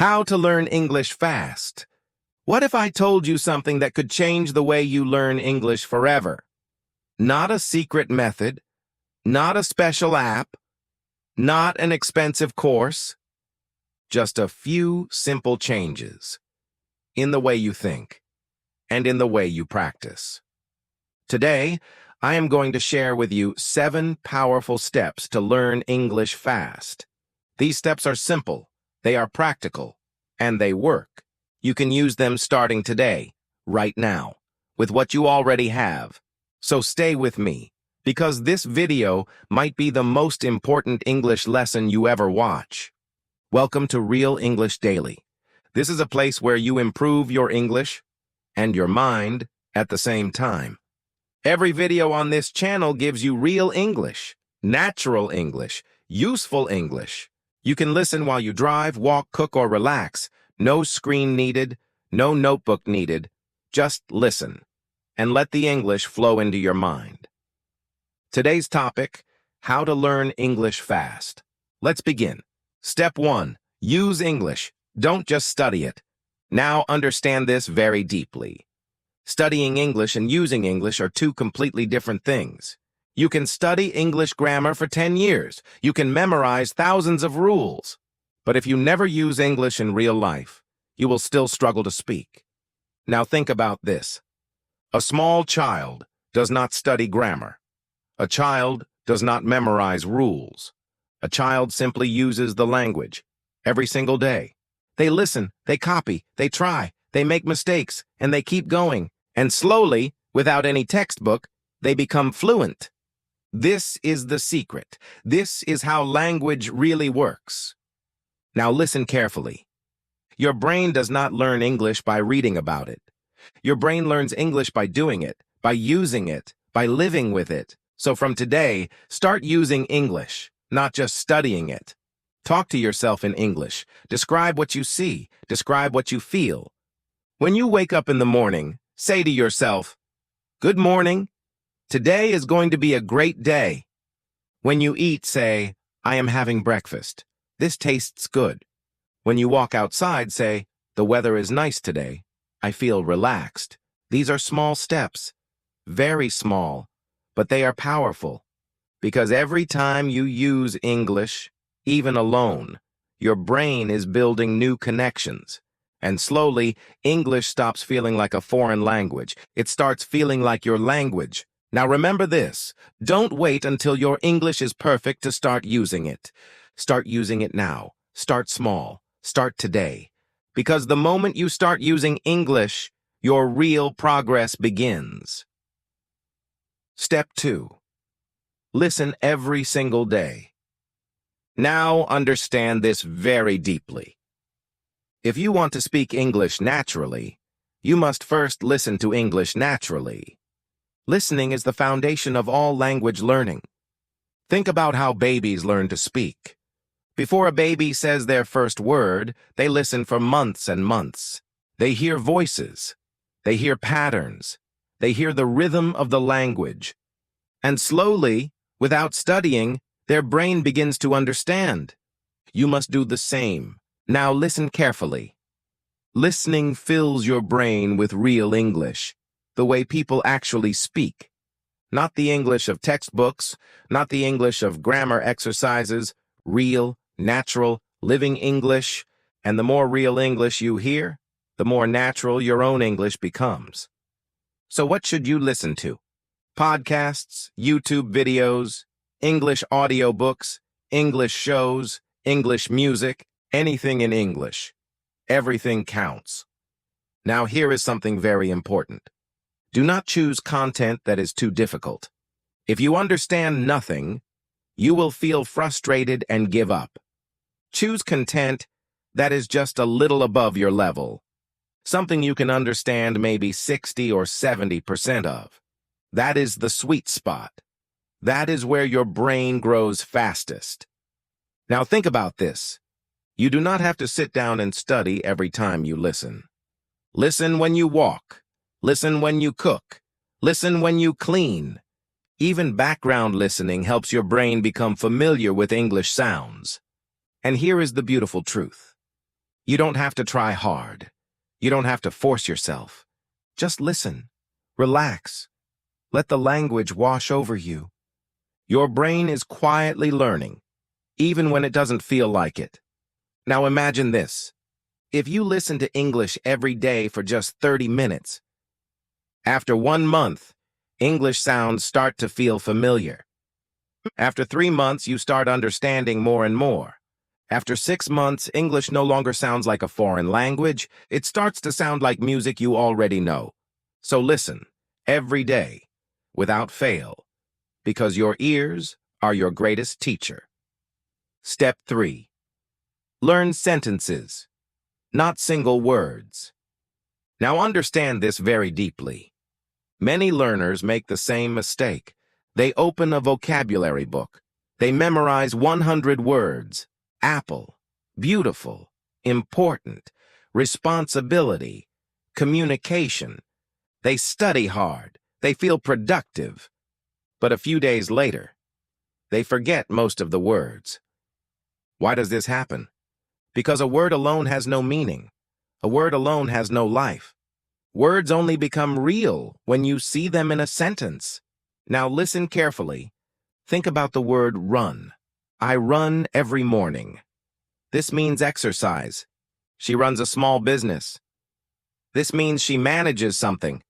How to learn English fast. What if I told you something that could change the way you learn English forever? Not a secret method, not a special app, not an expensive course, just a few simple changes in the way you think and in the way you practice. Today, I am going to share with you 7 powerful steps to learn English fast. These steps are simple, they are practical, and they work. You can use them starting today, right now, with what you already have. So stay with me, because this video might be the most important English lesson you ever watch. Welcome to Real English Daily. This is a place where you improve your English and your mind at the same time. Every video on this channel gives you real English, natural English, useful English. You can listen while you drive, walk, cook, or relax. No screen needed, no notebook needed. Just listen and let the English flow into your mind. Today's topic, how to learn English fast. Let's begin. Step 1, use English. Don't just study it. Now understand this very deeply. Studying English and using English are two completely different things. You can study English grammar for 10 years. You can memorize thousands of rules. But if you never use English in real life, you will still struggle to speak. Now think about this. A small child does not study grammar. A child does not memorize rules. A child simply uses the language every single day. They listen, they copy, they try, they make mistakes, and they keep going. And slowly, without any textbook, they become fluent. This is the secret. This is how language really works. Now listen carefully. Your brain does not learn English by reading about it. Your brain learns English by doing it, by using it, by living with it. So from today, start using English, not just studying it. Talk to yourself in English. Describe what you see. Describe what you feel. When you wake up in the morning, say to yourself, "Good morning. Today is going to be a great day." When you eat, say, "I am having breakfast. This tastes good." When you walk outside, say, "The weather is nice today. I feel relaxed." These are small steps, very small, but they are powerful, because every time you use English, even alone, your brain is building new connections. And slowly, English stops feeling like a foreign language. It starts feeling like your language. Now remember this, don't wait until your English is perfect to start using it. Start using it now. Start small. Start today. Because the moment you start using English, your real progress begins. Step 2. Listen every single day. Now understand this very deeply. If you want to speak English naturally, you must first listen to English naturally. Listening is the foundation of all language learning. Think about how babies learn to speak. Before a baby says their first word, they listen for months and months. They hear voices. They hear patterns. They hear the rhythm of the language. And slowly, without studying, their brain begins to understand. You must do the same. Now listen carefully. Listening fills your brain with real English, the way people actually speak. Not the English of textbooks, not the English of grammar exercises, real, natural, living English. And the more real English you hear, the more natural your own English becomes. So what should you listen to? Podcasts, YouTube videos, English audiobooks, English shows, English music, anything in English. Everything counts. Now here is something very important. Do not choose content that is too difficult. If you understand nothing, you will feel frustrated and give up. Choose content that is just a little above your level. Something you can understand maybe 60 or 70% of. That is the sweet spot. That is where your brain grows fastest. Now think about this. You do not have to sit down and study every time you listen. Listen when you walk. Listen when you cook. Listen when you clean. Even background listening helps your brain become familiar with English sounds. And here is the beautiful truth. You don't have to try hard. You don't have to force yourself. Just listen. Relax. Let the language wash over you. Your brain is quietly learning, even when it doesn't feel like it. Now imagine this. If you listen to English every day for just 30 minutes, after 1 month, English sounds start to feel familiar. After 3 months, you start understanding more and more. After 6 months, English no longer sounds like a foreign language. It starts to sound like music you already know. So listen, every day, without fail, because your ears are your greatest teacher. Step 3. Learn sentences, not single words. Now understand this very deeply. Many learners make the same mistake. They open a vocabulary book. They memorize 100 words. Apple, beautiful, important, responsibility, communication. They study hard. They feel productive. But a few days later, they forget most of the words. Why does this happen? Because a word alone has no meaning. A word alone has no life. Words only become real when you see them in a sentence. Now listen carefully. Think about the word run. I run every morning. This means exercise. She runs a small business. This means she manages something.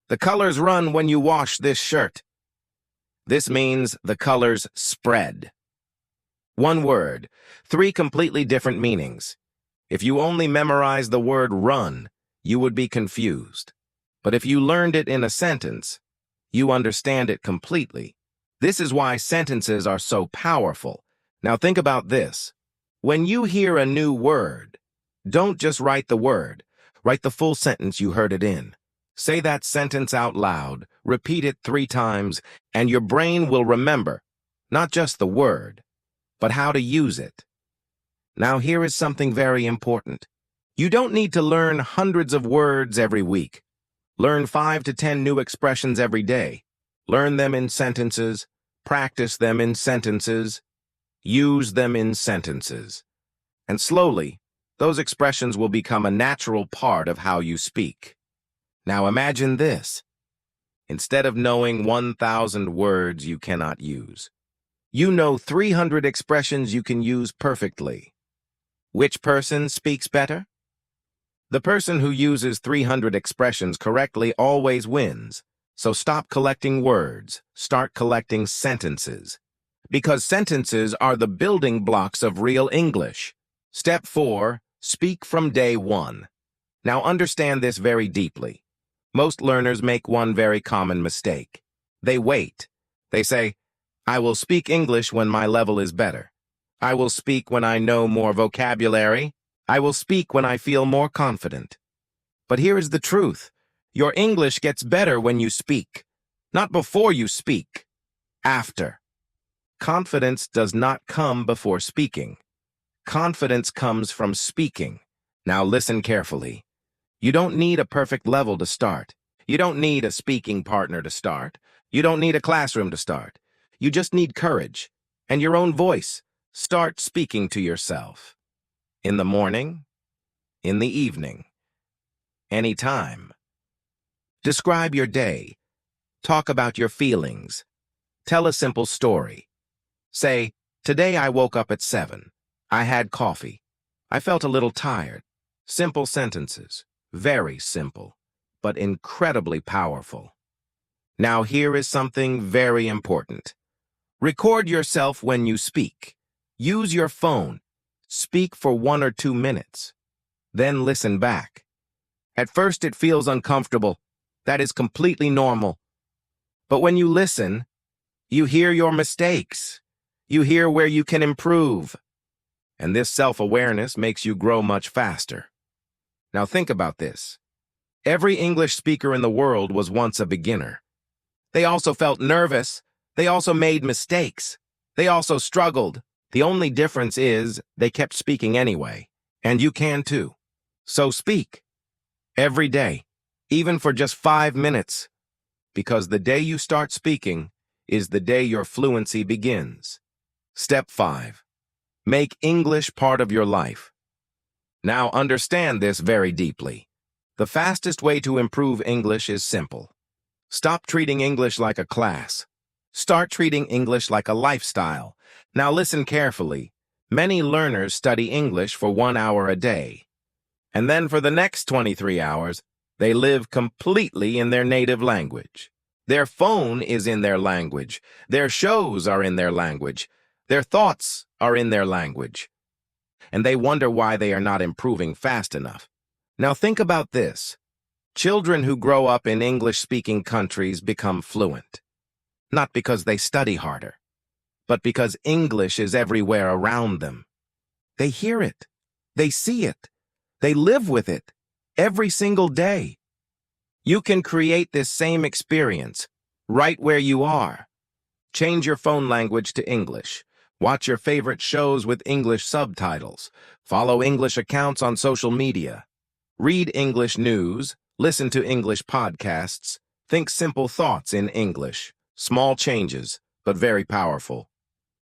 The colors run when you wash this shirt. This means the colors spread. One word, 3 completely different meanings. If you only memorize the word run, you would be confused. But if you learned it in a sentence, you understand it completely. This is why sentences are so powerful. Now think about this. When you hear a new word, don't just write the word. Write the full sentence you heard it in. Say that sentence out loud, repeat it 3 times, and your brain will remember, not just the word, but how to use it. Now here is something very important. You don't need to learn hundreds of words every week. Learn 5 to 10 new expressions every day. Learn them in sentences, practice them in sentences, use them in sentences. And slowly, those expressions will become a natural part of how you speak. Now imagine this. Instead of knowing 1,000 words you cannot use, you know 300 expressions you can use perfectly. Which person speaks better? The person who uses 300 expressions correctly always wins. So stop collecting words, start collecting sentences. Because sentences are the building blocks of real English. Step 4, speak from day 1. Now understand this very deeply. Most learners make one very common mistake. They wait. They say, I will speak English when my level is better. I will speak when I know more vocabulary. I will speak when I feel more confident. But here is the truth. Your English gets better when you speak. Not before you speak. After. Confidence does not come before speaking. Confidence comes from speaking. Now listen carefully. You don't need a perfect level to start. You don't need a speaking partner to start. You don't need a classroom to start. You just need courage and your own voice. Start speaking to yourself. In the morning, in the evening, anytime. Describe your day. Talk about your feelings. Tell a simple story. Say, today I woke up at 7. I had coffee. I felt a little tired. Simple sentences. Very simple, but incredibly powerful. Now here is something very important. Record yourself when you speak. Use your phone. Speak for 1 or 2 minutes. Then listen back. At first it feels uncomfortable. That is completely normal. But when you listen, you hear your mistakes. You hear where you can improve. And this self-awareness makes you grow much faster. Now think about this. Every English speaker in the world was once a beginner. They also felt nervous. They also made mistakes. They also struggled. The only difference is they kept speaking anyway. And you can too. So speak. Every day. Even for just 5 minutes. Because the day you start speaking is the day your fluency begins. Step 5. Make English part of your life. Now understand this very deeply. The fastest way to improve English is simple. Stop treating English like a class. Start treating English like a lifestyle. Now listen carefully. Many learners study English for 1 hour a day. And then for the next 23 hours, they live completely in their native language. Their phone is in their language. Their shows are in their language. Their thoughts are in their language. And they wonder why they are not improving fast enough. Now think about this. Children who grow up in English-speaking countries become fluent. Not because they study harder, but because English is everywhere around them. They hear it. They see it. They live with it every single day. You can create this same experience right where you are. Change your phone language to English. Watch your favorite shows with English subtitles. Follow English accounts on social media. Read English news. Listen to English podcasts. Think simple thoughts in English. Small changes, but very powerful.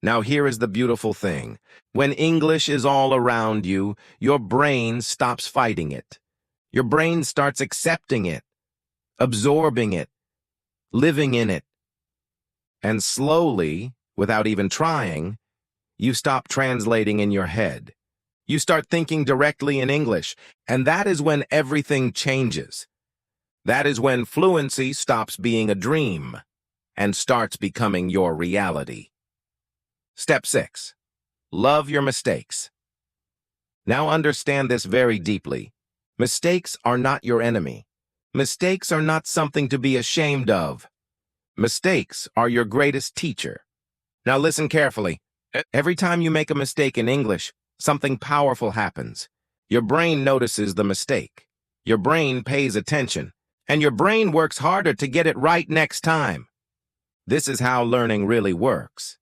Now here is the beautiful thing. When English is all around you, your brain stops fighting it. Your brain starts accepting it, absorbing it, living in it. And slowly, without even trying, you stop translating in your head. You start thinking directly in English, and that is when everything changes. That is when fluency stops being a dream and starts becoming your reality. Step 6. Love your mistakes. Now understand this very deeply. Mistakes are not your enemy. Mistakes are not something to be ashamed of. Mistakes are your greatest teacher. Now listen carefully. Every time you make a mistake in English, something powerful happens. Your brain notices the mistake. Your brain pays attention. And your brain works harder to get it right next time. This is how learning really works.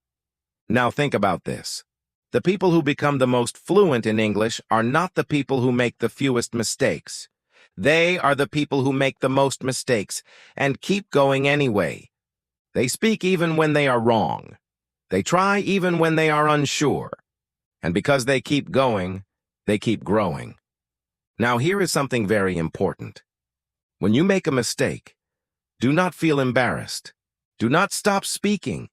Now think about this. The people who become the most fluent in English are not the people who make the fewest mistakes. They are the people who make the most mistakes and keep going anyway. They speak even when they are wrong. They try even when they are unsure. And because they keep going, they keep growing. Now here is something very important. When you make a mistake, do not feel embarrassed. Do not stop speaking.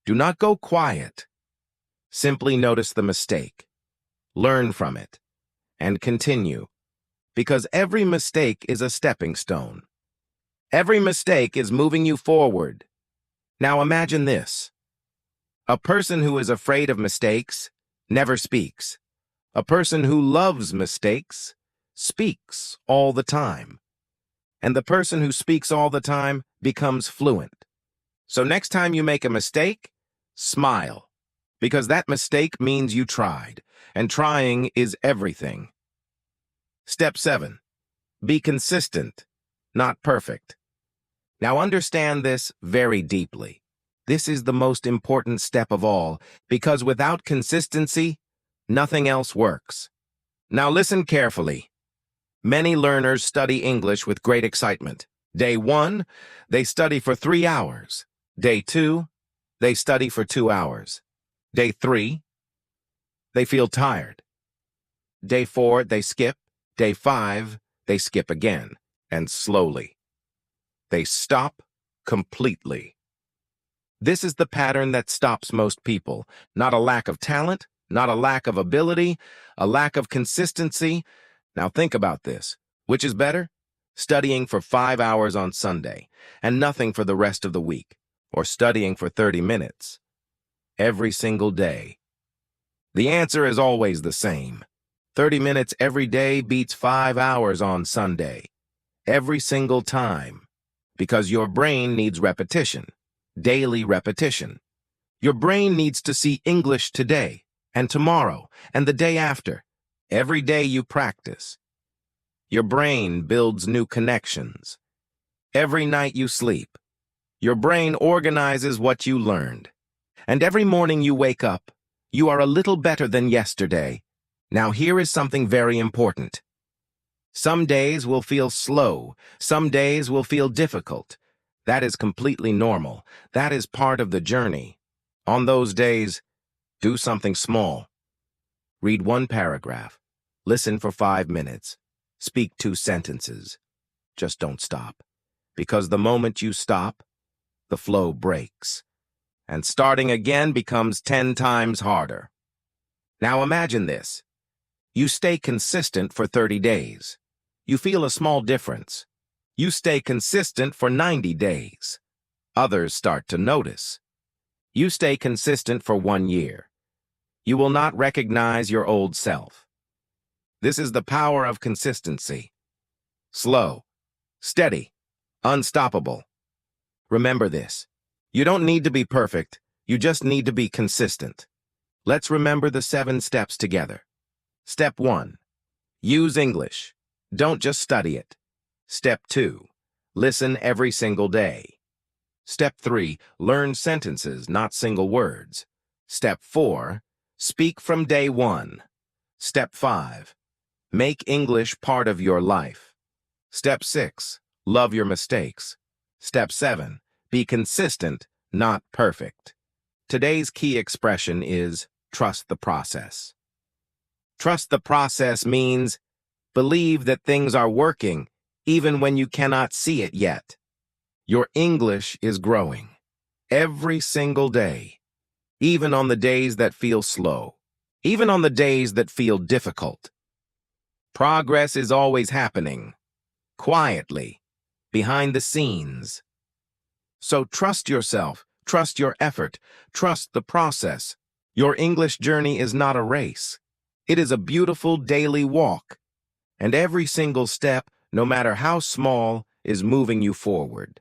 Do not go quiet. Simply notice the mistake. Learn from it. And continue. Because every mistake is a stepping stone. Every mistake is moving you forward. Now imagine this. A person who is afraid of mistakes never speaks. A person who loves mistakes speaks all the time. And the person who speaks all the time becomes fluent. So next time you make a mistake, smile. Because that mistake means you tried, and trying is everything. Step 7. Be consistent, not perfect. Now understand this very deeply. This is the most important step of all, because without consistency, nothing else works. Now listen carefully. Many learners study English with great excitement. Day 1, they study for 3 hours. Day 2, they study for 2 hours. Day 3, they feel tired. Day 4, they skip. Day 5, they skip again, and slowly. They stop completely. This is the pattern that stops most people. Not a lack of talent, not a lack of ability, a lack of consistency. Now think about this. Which is better? Studying for 5 hours on Sunday and nothing for the rest of the week, or studying for 30 minutes every single day. The answer is always the same. 30 minutes every day beats 5 hours on Sunday. Every single time. Because your brain needs repetition. Daily repetition. Your brain needs to see English today, and tomorrow, and the day after. Every day you practice. Your brain builds new connections. Every night you sleep. Your brain organizes what you learned. And every morning you wake up, you are a little better than yesterday. Now here is something very important. Some days will feel slow. Some days will feel difficult. That is completely normal. That is part of the journey. On those days, do something small. Read one paragraph. Listen for 5 minutes. Speak 2 sentences. Just don't stop. Because the moment you stop, the flow breaks. And starting again becomes 10 times harder. Now imagine this. You stay consistent for 30 days. You feel a small difference. You stay consistent for 90 days. Others start to notice. You stay consistent for 1 year. You will not recognize your old self. This is the power of consistency. Slow, steady, unstoppable. Remember this. You don't need to be perfect. You just need to be consistent. Let's remember the 7 steps together. Step 1. Use English. Don't just study it. Step 2. Listen every single day. Step 3. Learn sentences, not single words. Step 4. Speak from day 1. Step 5. Make English part of your life. Step 6. Love your mistakes. Step 7. Be consistent, not perfect. Today's key expression is trust the process. Trust the process means believe that things are working even when you cannot see it yet. Your English is growing every single day, even on the days that feel slow, even on the days that feel difficult. Progress is always happening, quietly, behind the scenes. So trust yourself, trust your effort, trust the process. Your English journey is not a race. It is a beautiful daily walk, and every single step, no matter how small, is moving you forward.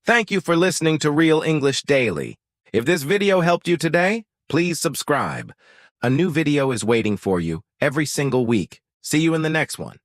Thank you for listening to Real English Daily. If this video helped you today, please subscribe. A new video is waiting for you every single week. See you in the next one.